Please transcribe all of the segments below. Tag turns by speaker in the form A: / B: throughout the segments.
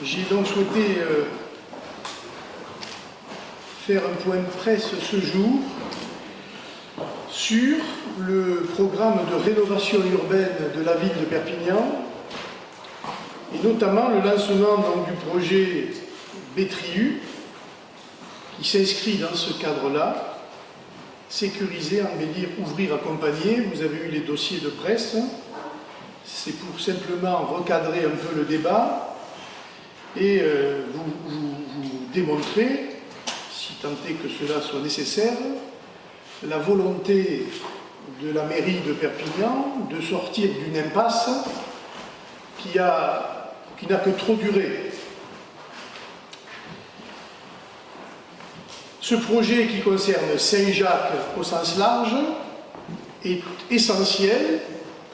A: J'ai donc souhaité faire un point de presse ce jour sur le programme de rénovation urbaine de la ville de Perpignan et notamment le lancement donc, du projet Bétriu qui s'inscrit dans ce cadre-là, sécuriser, embellir, ouvrir, accompagner. Vous avez eu les dossiers de presse. C'est pour simplement recadrer un peu le débat et vous démontrer, si tant est que cela soit nécessaire, la volonté de la mairie de Perpignan de sortir d'une impasse qui n'a que trop duré. Ce projet qui concerne Saint-Jacques au sens large est essentiel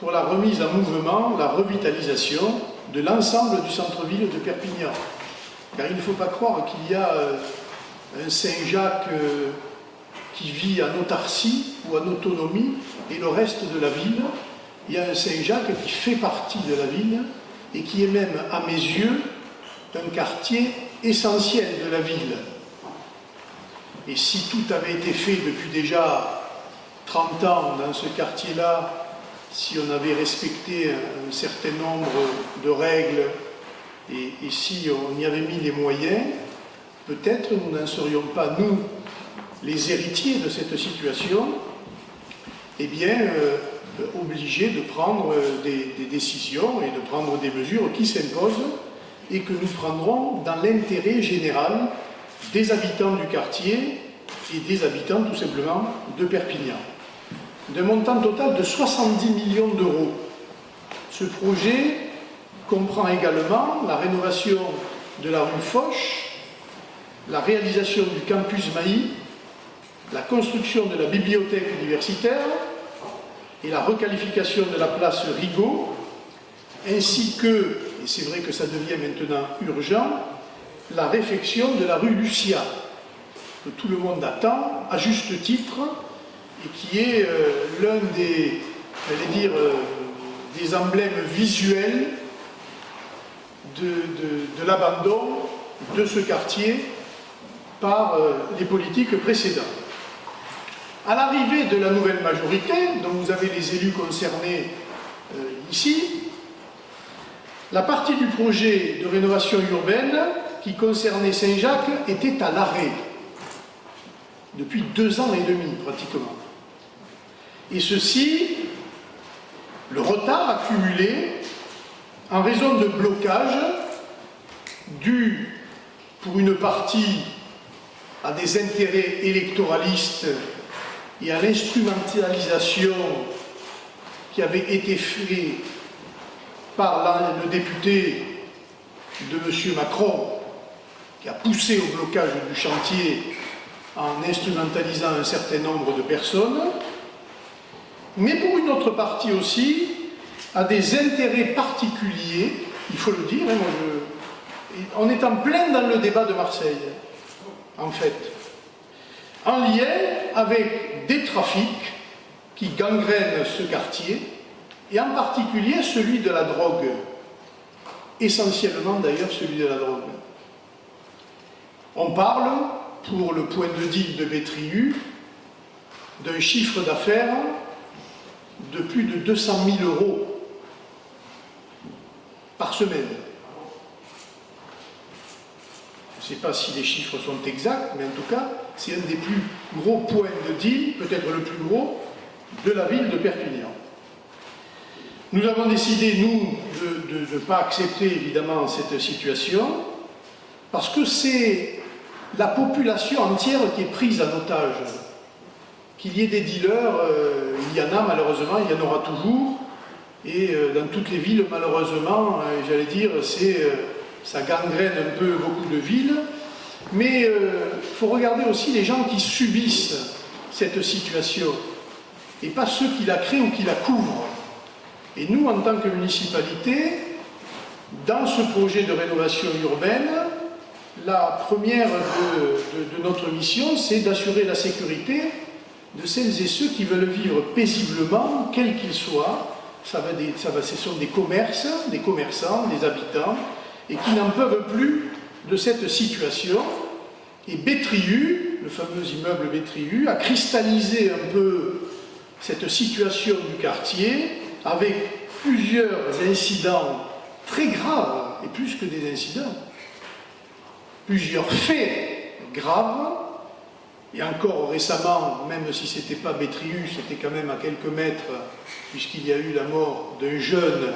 A: pour la remise en mouvement, la revitalisation de l'ensemble du centre-ville de Perpignan. Car il ne faut pas croire qu'il y a un Saint-Jacques qui vit en autarcie ou en autonomie et le reste de la ville. Il y a un Saint-Jacques qui fait partie de la ville et qui est même, à mes yeux, un quartier essentiel de la ville. Et si tout avait été fait depuis déjà 30 ans dans ce quartier-là, si on avait respecté un certain nombre de règles et si on y avait mis les moyens, peut-être nous n'en serions pas, nous, les héritiers de cette situation, eh bien, obligés de prendre des décisions et de prendre des mesures qui s'imposent et que nous prendrons dans l'intérêt général des habitants du quartier et des habitants tout simplement de Perpignan. D'un montant total de 70 millions d'euros. Ce projet comprend également la rénovation de la rue Foch, la réalisation du campus Mailly, la construction de la bibliothèque universitaire et la requalification de la place Rigaud, ainsi que, et c'est vrai que ça devient maintenant urgent, la réfection de la rue Lucia, que tout le monde attend, à juste titre, et qui est l'un des, des emblèmes visuels de l'abandon de ce quartier par les politiques précédentes. À l'arrivée de la nouvelle majorité, dont vous avez les élus concernés ici, la partie du projet de rénovation urbaine qui concernait Saint-Jacques était à l'arrêt depuis 2 ans et demi pratiquement. Et ceci, le retard accumulé en raison de blocages dus pour une partie à des intérêts électoralistes et à l'instrumentalisation qui avait été faite par le député de M. Macron, qui a poussé au blocage du chantier en instrumentalisant un certain nombre de personnes, mais pour une autre partie aussi, à des intérêts particuliers, il faut le dire, on est en plein dans le débat de Marseille, en fait, en lien avec des trafics qui gangrènent ce quartier, et en particulier celui de la drogue, essentiellement d'ailleurs celui de la drogue. On parle, pour le point de deal de Bétriu, d'un chiffre d'affaires de plus de 200 000 € par semaine. Je ne sais pas si les chiffres sont exacts, mais en tout cas, c'est un des plus gros points de deal, peut-être le plus gros, de la ville de Perpignan. Nous avons décidé, nous, de ne pas accepter évidemment cette situation, parce que c'est la population entière qui est prise en otage. Qu'il y ait des dealers, il y en a malheureusement, il y en aura toujours, et dans toutes les villes, malheureusement, j'allais dire, ça gangrène un peu beaucoup de villes, mais il faut regarder aussi les gens qui subissent cette situation, et pas ceux qui la créent ou qui la couvrent. Et nous, en tant que municipalité, dans ce projet de rénovation urbaine, la première de notre mission, c'est d'assurer la sécurité de celles et ceux qui veulent vivre paisiblement, quels qu'ils soient. Ce sont des commerces, des commerçants, des habitants, et qui n'en peuvent plus de cette situation. Et Bétriu, le fameux immeuble Bétriu, a cristallisé un peu cette situation du quartier avec plusieurs incidents très graves, et plus que des incidents, plusieurs faits graves. Et encore récemment, même si ce n'était pas Bétriu, c'était quand même à quelques mètres, puisqu'il y a eu la mort d'un jeune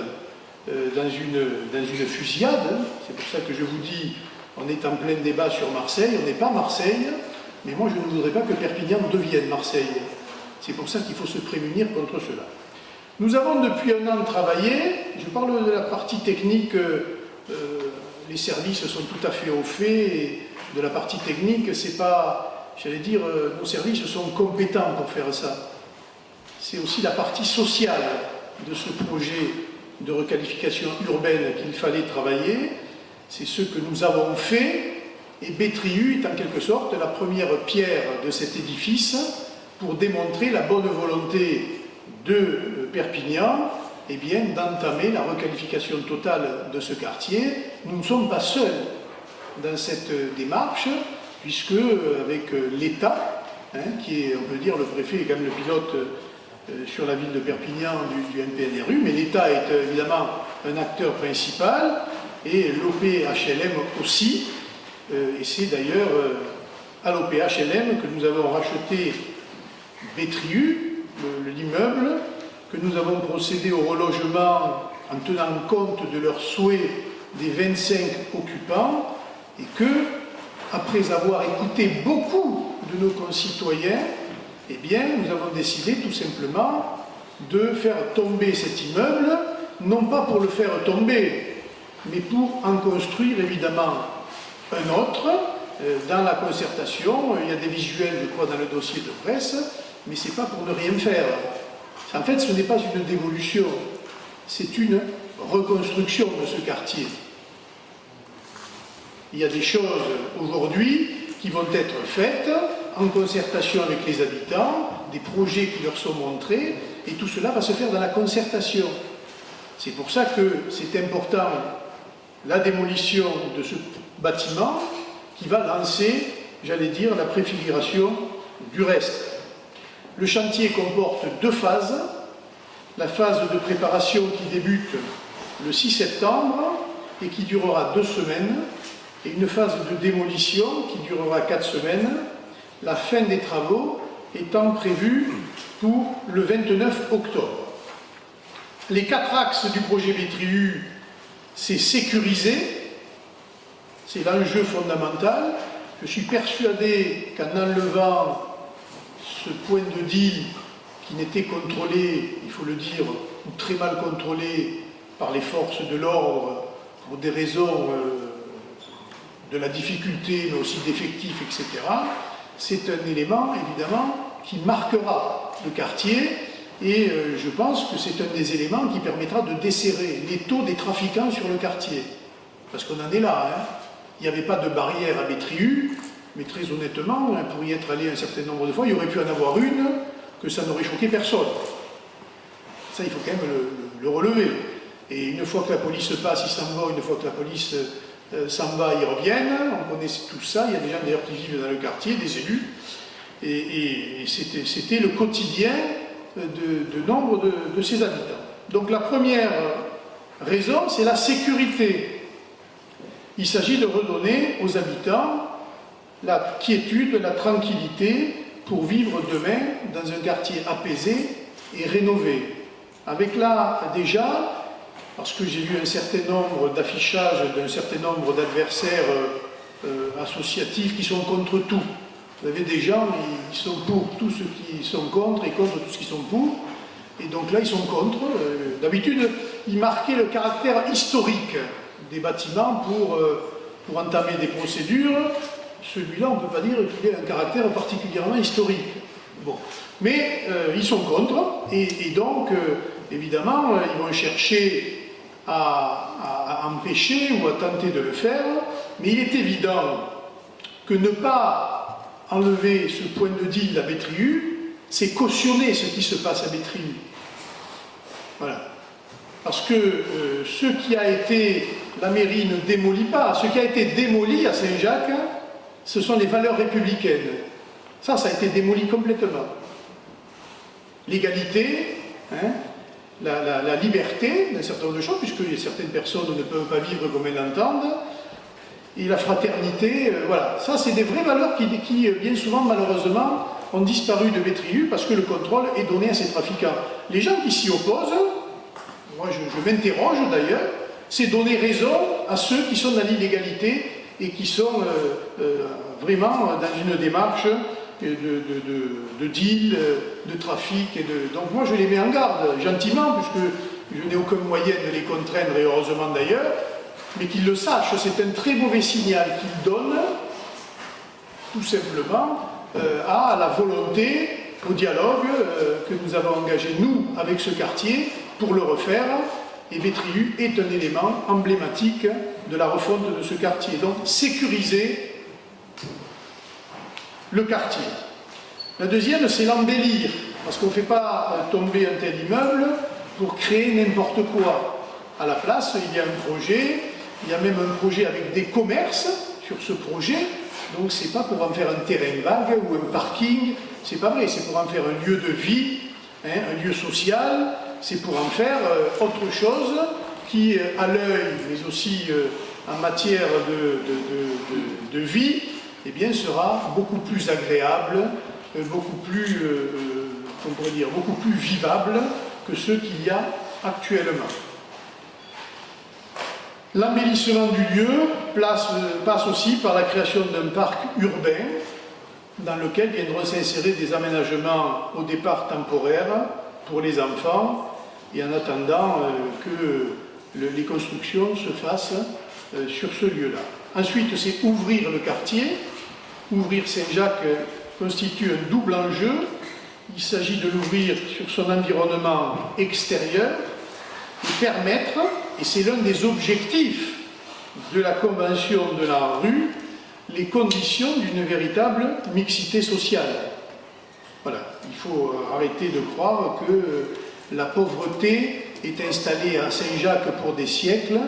A: dans une fusillade. C'est pour ça que je vous dis, on est en plein débat sur Marseille, on n'est pas Marseille, mais moi je ne voudrais pas que Perpignan devienne Marseille. C'est pour ça qu'il faut se prémunir contre cela. Nous avons depuis un an travaillé, je parle de la partie technique, les services sont tout à fait au fait, et de la partie technique, c'est pas, j'allais dire, nos services sont compétents pour faire ça. C'est aussi la partie sociale de ce projet de requalification urbaine qu'il fallait travailler. C'est ce que nous avons fait, et Bétriu est en quelque sorte la première pierre de cet édifice pour démontrer la bonne volonté de Perpignan eh bien, d'entamer la requalification totale de ce quartier. Nous ne sommes pas seuls dans cette démarche, puisque avec l'État, qui est, on peut dire, le préfet est quand même le pilote sur la ville de Perpignan du NPNRU, mais l'État est évidemment un acteur principal, et l'OPHLM aussi, et c'est d'ailleurs à l'OPHLM que nous avons racheté Bétriu, l'immeuble, que nous avons procédé au relogement en tenant compte de leurs souhaits des 25 occupants, et que, après avoir écouté beaucoup de nos concitoyens, eh bien, nous avons décidé tout simplement de faire tomber cet immeuble, non pas pour le faire tomber, mais pour en construire évidemment un autre. Dans la concertation, il y a des visuels, je crois, dans le dossier de presse, mais ce n'est pas pour ne rien faire. En fait, ce n'est pas une dévolution, c'est une reconstruction de ce quartier. Il y a des choses aujourd'hui qui vont être faites en concertation avec les habitants, des projets qui leur sont montrés, et tout cela va se faire dans la concertation. C'est pour ça que c'est important la démolition de ce bâtiment qui va lancer, j'allais dire, la préfiguration du reste. Le chantier comporte 2 phases. La phase de préparation qui débute le 6 septembre et qui durera 2 semaines, et une phase de démolition qui durera 4 semaines, la fin des travaux étant prévue pour le 29 octobre. Les 4 axes du projet Bétriu, c'est sécuriser, c'est l'enjeu fondamental. Je suis persuadé qu'en enlevant ce point de deal qui n'était contrôlé, il faut le dire, ou très mal contrôlé par les forces de l'ordre pour des raisons de la difficulté, mais aussi d'effectifs, etc., c'est un élément, évidemment, qui marquera le quartier, et je pense que c'est un des éléments qui permettra de desserrer les taux des trafiquants sur le quartier. Parce qu'on en est là, hein. Il n'y avait pas de barrière à Bétriu, mais très honnêtement, pour y être allé un certain nombre de fois, il y aurait pu en avoir une, que ça n'aurait choqué personne. Ça, il faut quand même le relever. Et une fois que la police passe, ils s'en vont, une fois que la police s'en va, ils reviennent. On connaît tout ça, il y a des gens d'ailleurs qui vivent dans le quartier, des élus. Et c'était le quotidien de nombre de ces habitants. Donc la première raison, c'est la sécurité. Il s'agit de redonner aux habitants la quiétude, la tranquillité pour vivre demain dans un quartier apaisé et rénové. Avec là, déjà, parce que j'ai vu un certain nombre d'affichages d'un certain nombre d'adversaires associatifs qui sont contre tout. Vous avez des gens, ils sont pour tous ceux qui sont contre et contre tous ceux qui sont pour. Et donc là, ils sont contre. D'habitude, ils marquaient le caractère historique des bâtiments pour entamer des procédures. Celui-là, on ne peut pas dire qu'il ait un caractère particulièrement historique. Bon. Mais ils sont contre, et donc, évidemment, ils vont chercher à empêcher ou à tenter de le faire, mais il est évident que ne pas enlever ce point de deal à Bétriu, c'est cautionner ce qui se passe à Bétriu. Voilà. Parce que ce qui a été la mairie ne démolit pas. Ce qui a été démoli à Saint-Jacques, ce sont les valeurs républicaines. Ça a été démoli complètement. L'égalité, hein, la liberté d'un certain nombre de choses, puisque certaines personnes ne peuvent pas vivre comme elles l'entendent, et la fraternité, voilà. Ça, c'est des vraies valeurs qui, bien souvent, malheureusement, ont disparu de Bétriu parce que le contrôle est donné à ces trafiquants. Les gens qui s'y opposent, moi je m'interroge d'ailleurs, c'est donner raison à ceux qui sont dans l'illégalité et qui sont vraiment dans une démarche de deal, de trafic. Donc moi je les mets en garde, gentiment, puisque je n'ai aucun moyen de les contraindre, et heureusement d'ailleurs, mais qu'ils le sachent, c'est un très mauvais signal qu'ils donnent, tout simplement, à la volonté, au dialogue que nous avons engagé, nous, avec ce quartier, pour le refaire. Et Bétriu est un élément emblématique de la refonte de ce quartier. Donc, sécuriser le quartier. La deuxième, c'est l'embellir, parce qu'on ne fait pas tomber un tel immeuble pour créer n'importe quoi. À la place, il y a un projet, il y a même un projet avec des commerces sur ce projet, donc c'est pas pour en faire un terrain vague ou un parking, c'est pas vrai, c'est pour en faire un lieu de vie, hein, un lieu social, c'est pour en faire autre chose qui, à l'œil, mais aussi en matière de vie, eh bien, sera beaucoup plus agréable, beaucoup plus, on pourrait dire, beaucoup plus vivable que ceux qu'il y a actuellement. L'embellissement du lieu passe aussi par la création d'un parc urbain dans lequel viendront s'insérer des aménagements au départ temporaires pour les enfants et en attendant que les constructions se fassent sur ce lieu-là. Ensuite, c'est ouvrir le quartier. Ouvrir Saint-Jacques constitue un double enjeu. Il s'agit de l'ouvrir sur son environnement extérieur et permettre, et c'est l'un des objectifs de la Convention de la rue, les conditions d'une véritable mixité sociale. Voilà, il faut arrêter de croire que la pauvreté est installée à Saint-Jacques pour des siècles.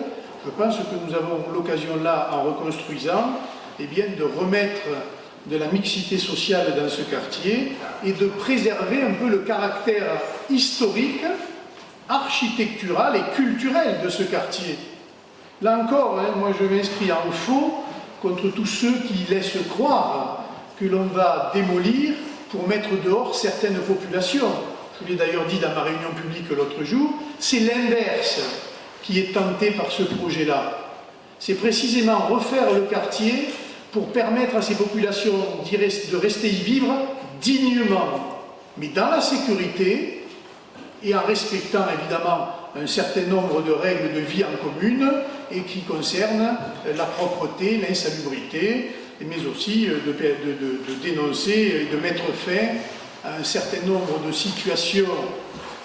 A: Je pense que nous avons l'occasion là, en reconstruisant, eh bien, de remettre de la mixité sociale dans ce quartier et de préserver un peu le caractère historique, architectural et culturel de ce quartier. Là encore, hein, moi je m'inscris en faux contre tous ceux qui laissent croire que l'on va démolir pour mettre dehors certaines populations. Je l'ai d'ailleurs dit dans ma réunion publique l'autre jour, c'est l'inverse qui est tenté par ce projet-là. C'est précisément refaire le quartier pour permettre à ces populations de rester y vivre dignement, mais dans la sécurité et en respectant évidemment un certain nombre de règles de vie en commune et qui concernent la propreté, l'insalubrité, mais aussi de dénoncer et de mettre fin à un certain nombre de situations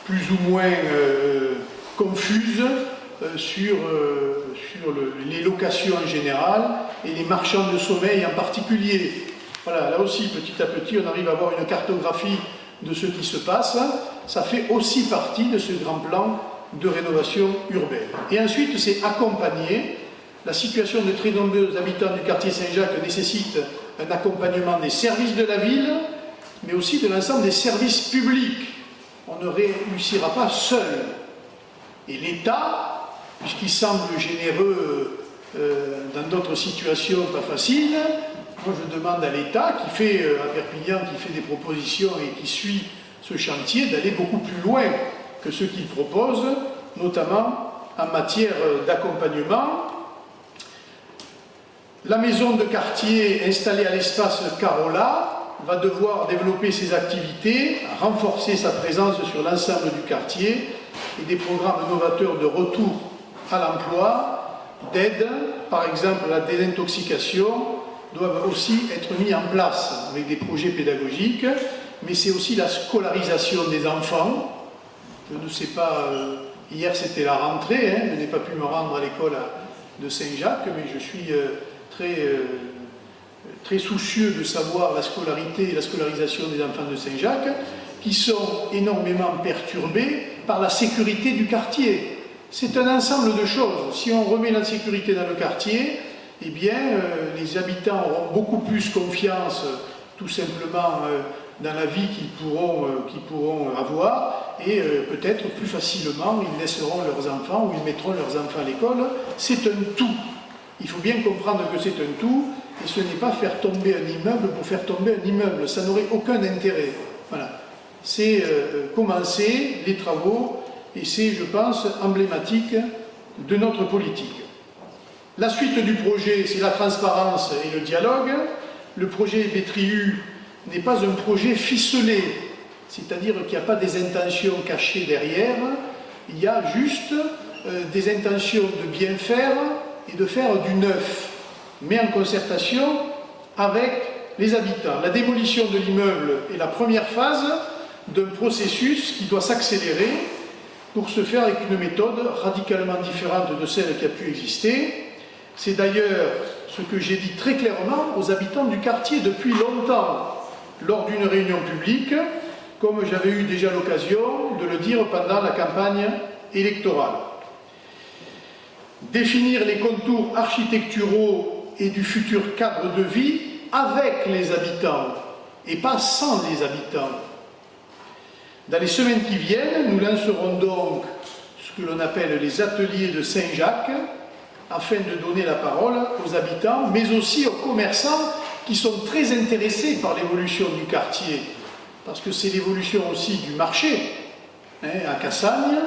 A: plus ou moins confuses sur les locations en général et les marchands de sommeil en particulier. Voilà, là aussi, petit à petit, on arrive à avoir une cartographie de ce qui se passe. Ça fait aussi partie de ce grand plan de rénovation urbaine. Et ensuite, c'est accompagner. La situation de très nombreux habitants du quartier Saint-Jacques nécessite un accompagnement des services de la ville, mais aussi de l'ensemble des services publics. On ne réussira pas seul. Et l'État, puisqu'il semble généreux dans d'autres situations pas faciles, moi je demande à l'État, qui fait à Perpignan, qui fait des propositions et qui suit ce chantier, d'aller beaucoup plus loin que ce qu'il propose, notamment en matière d'accompagnement. La maison de quartier installée à l'espace Carola va devoir développer ses activités, renforcer sa présence sur l'ensemble du quartier et des programmes novateurs de retour à l'emploi, d'aide, par exemple la désintoxication, doivent aussi être mis en place avec des projets pédagogiques, mais c'est aussi la scolarisation des enfants. Je ne sais pas, hier c'était la rentrée, hein, je n'ai pas pu me rendre à l'école de Saint-Jacques, mais je suis très soucieux de savoir la scolarité et la scolarisation des enfants de Saint-Jacques, qui sont énormément perturbés par la sécurité du quartier. C'est un ensemble de choses. Si on remet la sécurité dans le quartier, eh bien, les habitants auront beaucoup plus confiance, tout simplement, dans la vie qu'ils pourront avoir, et peut-être plus facilement, ils laisseront leurs enfants ou ils mettront leurs enfants à l'école. C'est un tout. Il faut bien comprendre que c'est un tout, et ce n'est pas faire tomber un immeuble pour faire tomber un immeuble. Ça n'aurait aucun intérêt. Voilà. C'est commencer les travaux, et c'est, je pense, emblématique de notre politique. La suite du projet, c'est la transparence et le dialogue. Le projet BTRIU n'est pas un projet ficelé, c'est-à-dire qu'il n'y a pas des intentions cachées derrière, il y a juste des intentions de bien faire et de faire du neuf, mais en concertation avec les habitants. La démolition de l'immeuble est la première phase d'un processus qui doit s'accélérer pour se faire avec une méthode radicalement différente de celle qui a pu exister. C'est d'ailleurs ce que j'ai dit très clairement aux habitants du quartier depuis longtemps, lors d'une réunion publique, comme j'avais eu déjà l'occasion de le dire pendant la campagne électorale. Définir les contours architecturaux et du futur cadre de vie avec les habitants, et pas sans les habitants. Dans les semaines qui viennent, nous lancerons donc ce que l'on appelle les ateliers de Saint-Jacques, afin de donner la parole aux habitants, mais aussi aux commerçants qui sont très intéressés par l'évolution du quartier, parce que c'est l'évolution aussi du marché à Cassagne,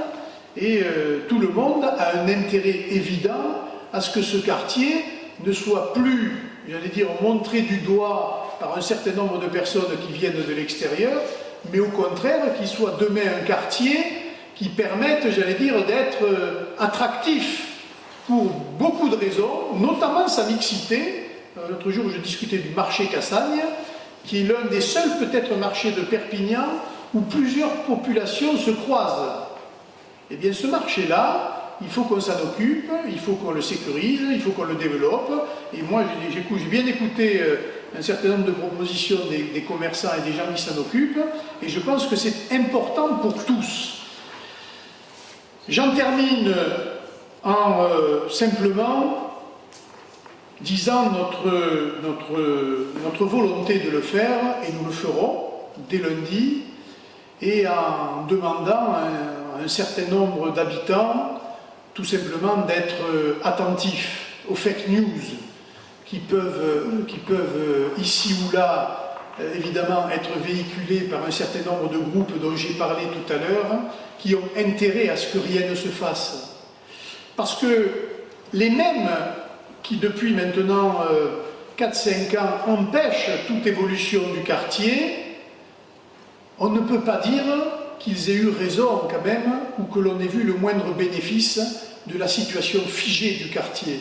A: et tout le monde a un intérêt évident à ce que ce quartier ne soit plus, j'allais dire, montré du doigt par un certain nombre de personnes qui viennent de l'extérieur, mais au contraire qu'il soit demain un quartier qui permette, j'allais dire, d'être attractif pour beaucoup de raisons, notamment sa mixité. L'autre jour, je discutais du marché Cassagne, qui est l'un des seuls peut-être marchés de Perpignan où plusieurs populations se croisent. Eh bien, ce marché-là, il faut qu'on s'en occupe, il faut qu'on le sécurise, il faut qu'on le développe. Et moi, j'ai bien écouté un certain nombre de propositions des commerçants et des gens qui s'en occupent, et je pense que c'est important pour tous. J'en termine en simplement disant notre volonté de le faire, et nous le ferons dès lundi, et en demandant à un certain nombre d'habitants tout simplement d'être attentifs aux fake news qui peuvent ici ou là évidemment être véhiculés par un certain nombre de groupes dont j'ai parlé tout à l'heure, qui ont intérêt à ce que rien ne se fasse. Parce que les mêmes qui depuis maintenant 4-5 ans empêchent toute évolution du quartier, on ne peut pas dire qu'ils aient eu raison quand même, ou que l'on ait vu le moindre bénéfice de la situation figée du quartier.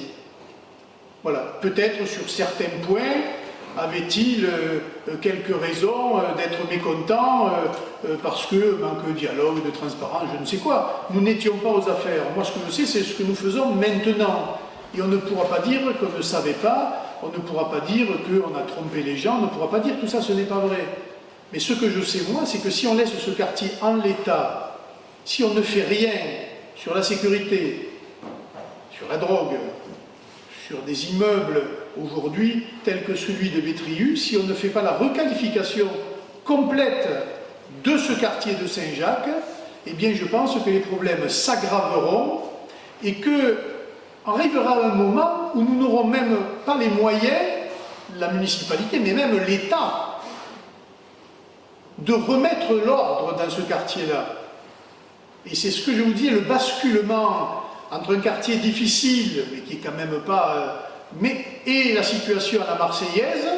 A: Voilà, peut-être sur certains points avait-il quelques raisons d'être mécontent parce que manque de dialogue, de transparence, je ne sais quoi. Nous n'étions pas aux affaires. Moi, ce que je sais, c'est ce que nous faisons maintenant. Et on ne pourra pas dire qu'on ne savait pas, on ne pourra pas dire qu'on a trompé les gens, on ne pourra pas dire tout ça, ce n'est pas vrai. Mais ce que je sais, moi, c'est que si on laisse ce quartier en l'état, si on ne fait rien sur la sécurité, sur la drogue, sur des immeubles aujourd'hui tels que celui de BTRIU, si on ne fait pas la requalification complète de ce quartier de Saint-Jacques, eh bien je pense que les problèmes s'aggraveront et que arrivera un moment où nous n'aurons même pas les moyens, la municipalité, mais même l'État, de remettre l'ordre dans ce quartier-là. Et c'est ce que je vous dis, le basculement entre un quartier difficile, mais qui est quand même pas... et la situation à la Marseillaise,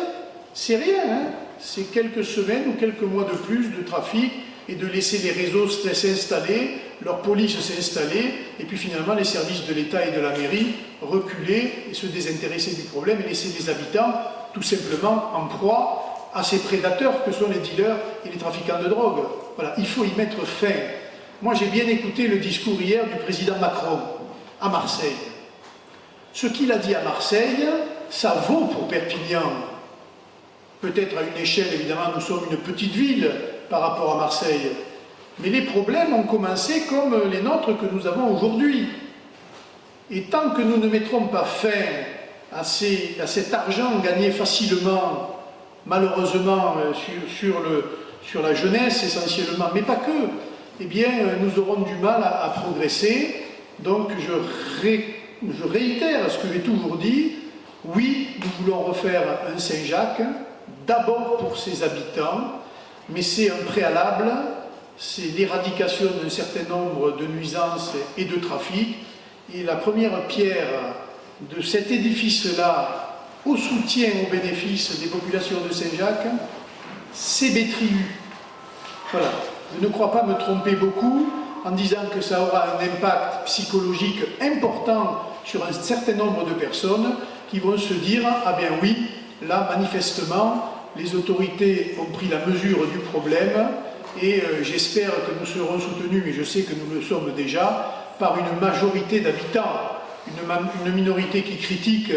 A: c'est rien, hein. C'est quelques semaines ou quelques mois de plus de trafic et de laisser les réseaux s'installer, leur police s'installer, et puis finalement les services de l'État et de la mairie reculer et se désintéresser du problème et laisser les habitants tout simplement en proie à ces prédateurs que sont les dealers et les trafiquants de drogue. Voilà, il faut y mettre fin. Moi j'ai bien écouté le discours hier du président Macron à Marseille. Ce qu'il a dit à Marseille, ça vaut pour Perpignan. Peut-être à une échelle, évidemment, nous sommes une petite ville par rapport à Marseille. Mais les problèmes ont commencé comme les nôtres que nous avons aujourd'hui. Et tant que nous ne mettrons pas fin à cet argent gagné facilement, malheureusement, sur la jeunesse essentiellement, mais pas que, eh bien, nous aurons du mal à progresser. Donc, je réitère ce que j'ai toujours dit. Oui, nous voulons refaire un Saint-Jacques, d'abord pour ses habitants, mais c'est un préalable, c'est l'éradication d'un certain nombre de nuisances et de trafic. Et la première pierre de cet édifice-là, au soutien, au bénéfice des populations de Saint-Jacques, c'est Bétriu. Voilà. Je ne crois pas me tromper beaucoup en disant que ça aura un impact psychologique important sur un certain nombre de personnes qui vont se dire « Ah bien oui, là, manifestement, les autorités ont pris la mesure du problème et j'espère que nous serons soutenus, mais je sais que nous le sommes déjà, par une majorité d'habitants. Une minorité qui critique,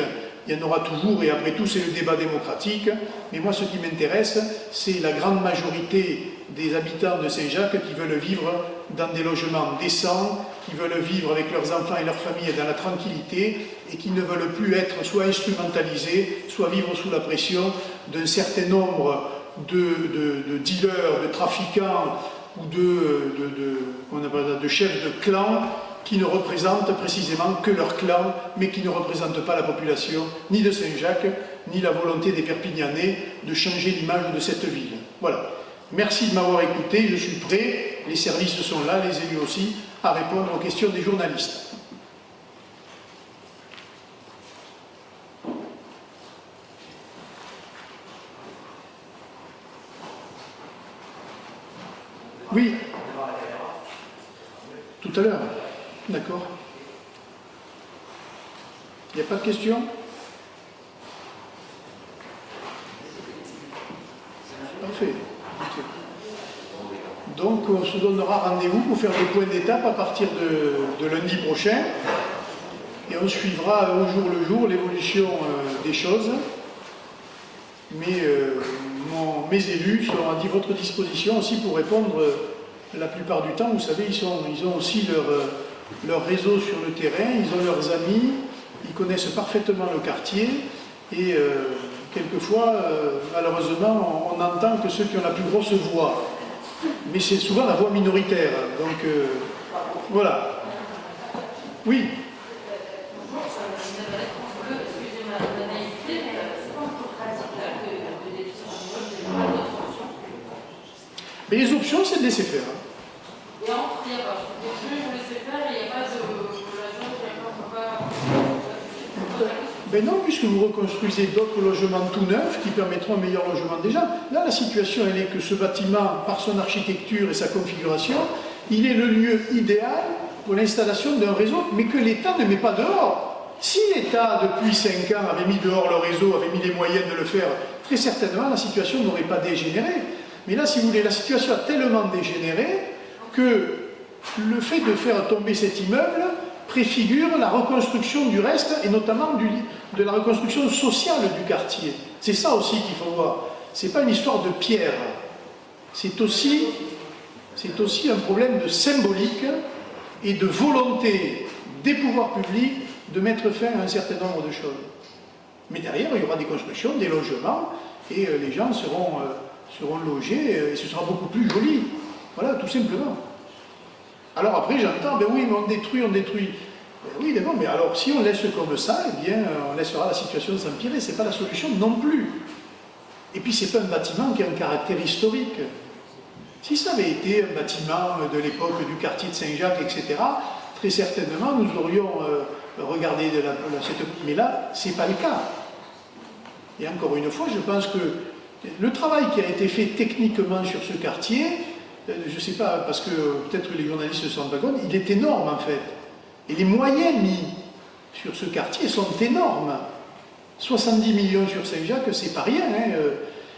A: il y en aura toujours, et après tout, c'est le débat démocratique. Mais moi, ce qui m'intéresse, c'est la grande majorité des habitants de Saint-Jacques qui veulent vivre dans des logements décents, qui veulent vivre avec leurs enfants et leurs familles dans la tranquillité, et qui ne veulent plus être soit instrumentalisés, soit vivre sous la pression d'un certain nombre de dealers, de trafiquants ou de chefs de clan qui ne représentent précisément que leur clan, mais qui ne représentent pas la population ni de Saint-Jacques, ni la volonté des Perpignanais de changer l'image de cette ville. Voilà. Merci de m'avoir écouté, je suis prêt, les services sont là, les élus aussi, à répondre aux questions des journalistes. Oui. Tout à l'heure. D'accord. Il n'y a pas de questions? Parfait. Donc, on se donnera rendez-vous pour faire des points d'étape à partir de lundi prochain. Et on suivra au jour le jour l'évolution des choses. Mais mes élus seront à votre disposition aussi pour répondre la plupart du temps. Vous savez, ils ont aussi leur réseau sur le terrain, ils ont leurs amis, ils connaissent parfaitement le quartier et quelquefois, malheureusement, on n'entend que ceux qui ont la plus grosse voix. Mais c'est souvent la voix minoritaire. Donc, voilà. Oui. Mais les options, c'est de laisser faire.
B: Et entre, il n'y a pas. Les options, je laisser faire et il n'y a pas de.
A: Ben non, puisque vous reconstruisez d'autres logements tout neufs qui permettront un meilleur logement déjà. Là, la situation, elle est que ce bâtiment, par son architecture et sa configuration, il est le lieu idéal pour l'installation d'un réseau, mais que l'État ne met pas dehors. Si l'État, depuis 5 ans, avait mis dehors le réseau, avait mis les moyens de le faire, très certainement, la situation n'aurait pas dégénéré. Mais là, si vous voulez, la situation a tellement dégénéré que le fait de faire tomber cet immeuble préfigure la reconstruction du reste, et notamment de la reconstruction sociale du quartier. C'est ça aussi qu'il faut voir. Ce n'est pas une histoire de pierre. C'est aussi un problème de symbolique et de volonté des pouvoirs publics de mettre fin à un certain nombre de choses. Mais derrière, il y aura des constructions, des logements, et les gens seront logés, et ce sera beaucoup plus joli. Voilà, tout simplement. Alors après, j'entends, ben oui, mais on détruit. Ben oui, mais bon, mais alors si on laisse comme ça, eh bien, on laissera la situation s'empirer. Ce n'est pas la solution non plus. Et puis, ce n'est pas un bâtiment qui a un caractère historique. Si ça avait été un bâtiment de l'époque du quartier de Saint-Jacques, etc., très certainement, nous aurions regardé mais là, ce n'est pas le cas. Et encore une fois, je pense que le travail qui a été fait techniquement sur ce quartier, je ne sais pas, parce que peut-être que les journalistes ne se rendent pas compte, il est énorme en fait. Et les moyens mis sur ce quartier sont énormes. 70 millions sur Saint-Jacques, c'est pas rien. Hein.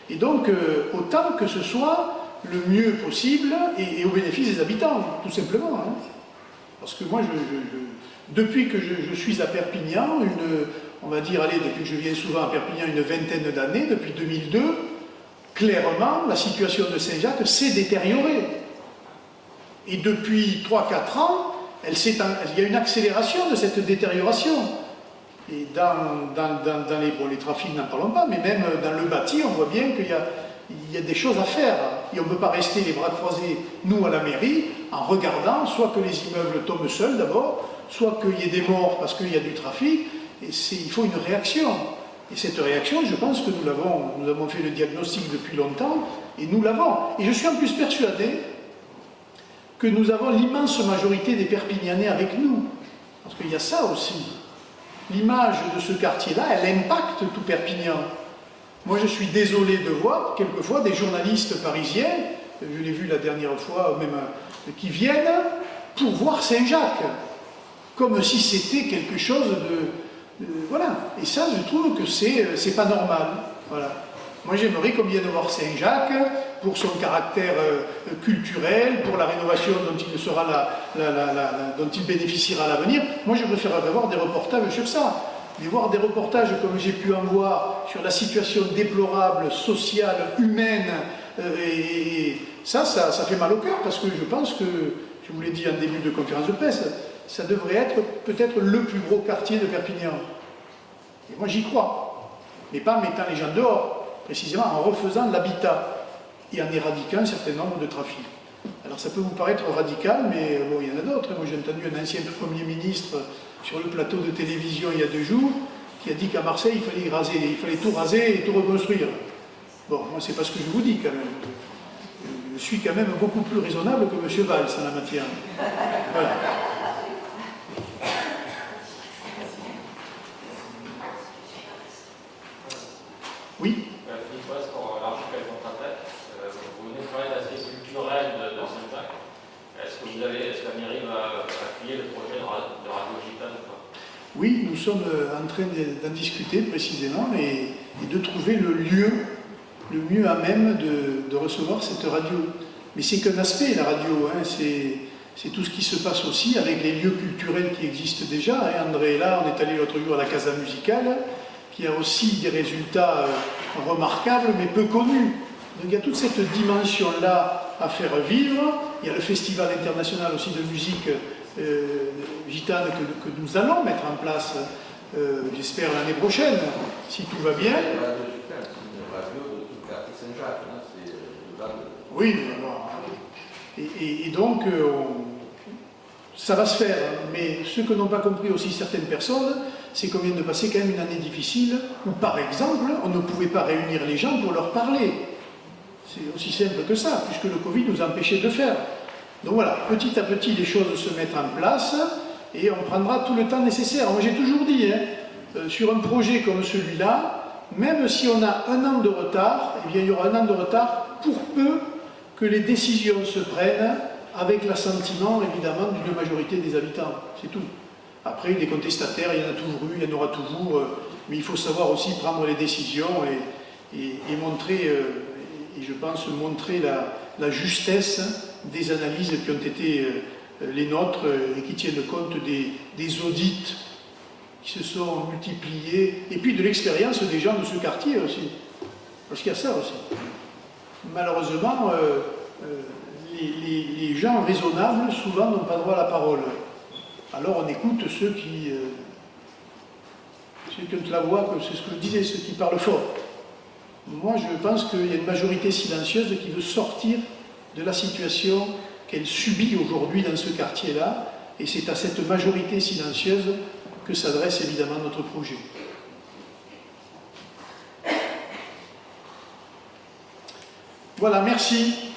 A: Et donc, autant que ce soit le mieux possible et au bénéfice des habitants, tout simplement. Hein. Parce que moi, depuis que je suis à Perpignan, on va dire, depuis que je viens souvent à Perpignan, une vingtaine d'années, depuis 2002, clairement, la situation de Saint-Jacques s'est détériorée. Et depuis 3-4 ans, il y a une accélération de cette détérioration. Et dans les trafics, n'en parlons pas, mais même dans le bâti, on voit bien qu'il y a des choses à faire. Et on ne peut pas rester les bras croisés, nous, à la mairie, en regardant soit que les immeubles tombent seuls d'abord, soit qu'il y ait des morts parce qu'il y a du trafic. Et il faut une réaction. Et cette réaction, je pense que nous avons fait le diagnostic depuis longtemps, et nous l'avons. Et je suis en plus persuadé que nous avons l'immense majorité des Perpignanais avec nous. Parce qu'il y a ça aussi. L'image de ce quartier-là, elle impacte tout Perpignan. Moi, je suis désolé de voir, quelquefois, des journalistes parisiens, je l'ai vu la dernière fois, même qui viennent pour voir Saint-Jacques, comme si c'était quelque chose de voilà. Et ça, je trouve que c'est pas normal. Voilà. Moi, j'aimerais qu'on vienne voir Saint-Jacques pour son caractère culturel, pour la rénovation dont il bénéficiera à l'avenir. Moi, je préférerais voir des reportages sur ça. Mais voir des reportages comme j'ai pu en voir sur la situation déplorable, sociale, humaine, et ça fait mal au cœur, parce que je pense que, je vous l'ai dit en début de conférence de presse, ça devrait être peut-être le plus gros quartier de Perpignan. Et moi, j'y crois. Mais pas en mettant les gens dehors, précisément en refaisant l'habitat et en éradiquant un certain nombre de trafics. Alors ça peut vous paraître radical, mais bon, il y en a d'autres. Moi, j'ai entendu un ancien Premier ministre sur le plateau de télévision il y a 2 jours qui a dit qu'à Marseille, il fallait tout raser et tout reconstruire. Bon, moi, c'est pas ce que je vous dis quand même. Je suis quand même beaucoup plus raisonnable que M. Valls en la matière. Voilà. Oui.
C: Philippe, pour élargir quelques contacts, vous venez de parler de l'aspect culturel de Saint-Jacques. Est-ce que la mairie va appuyer le projet de radio gitane?
A: Oui, nous sommes en train d'en discuter précisément et de trouver le mieux à même de recevoir cette radio. Mais c'est qu'un aspect, la radio, hein, c'est tout ce qui se passe aussi avec les lieux culturels qui existent déjà. Hein. André est là, on est allé l'autre jour à la Casa Musicale, qui a aussi des résultats remarquables, mais peu connus. Donc il y a toute cette dimension-là à faire vivre. Il y a le Festival international aussi de musique gitane que nous allons mettre en place, j'espère, l'année prochaine, si tout va bien. Oui, et donc ça va se faire, mais ce que n'ont pas compris aussi certaines personnes, c'est qu'on vient de passer quand même une année difficile où, par exemple, on ne pouvait pas réunir les gens pour leur parler. C'est aussi simple que ça, puisque le Covid nous a empêchés de le faire. Donc voilà, petit à petit, les choses se mettent en place et on prendra tout le temps nécessaire. Moi, j'ai toujours dit, sur un projet comme celui-là, même si on a 1 an de retard, eh bien, il y aura 1 an de retard pour peu que les décisions se prennent avec l'assentiment, évidemment, d'une majorité des habitants. C'est tout. Après, des contestataires, il y en a toujours eu, il y en aura toujours, mais il faut savoir aussi prendre les décisions et montrer, et je pense montrer la justesse des analyses qui ont été les nôtres et qui tiennent compte des audits qui se sont multipliés, et puis de l'expérience des gens de ce quartier aussi. Parce qu'il y a ça aussi. Malheureusement, les gens raisonnables, souvent, n'ont pas droit à la parole. Alors on écoute ceux qui ont la voix, c'est ce que je disais, ceux qui parlent fort. Moi, je pense qu'il y a une majorité silencieuse qui veut sortir de la situation qu'elle subit aujourd'hui dans ce quartier-là, et c'est à cette majorité silencieuse que s'adresse évidemment notre projet. Voilà, merci.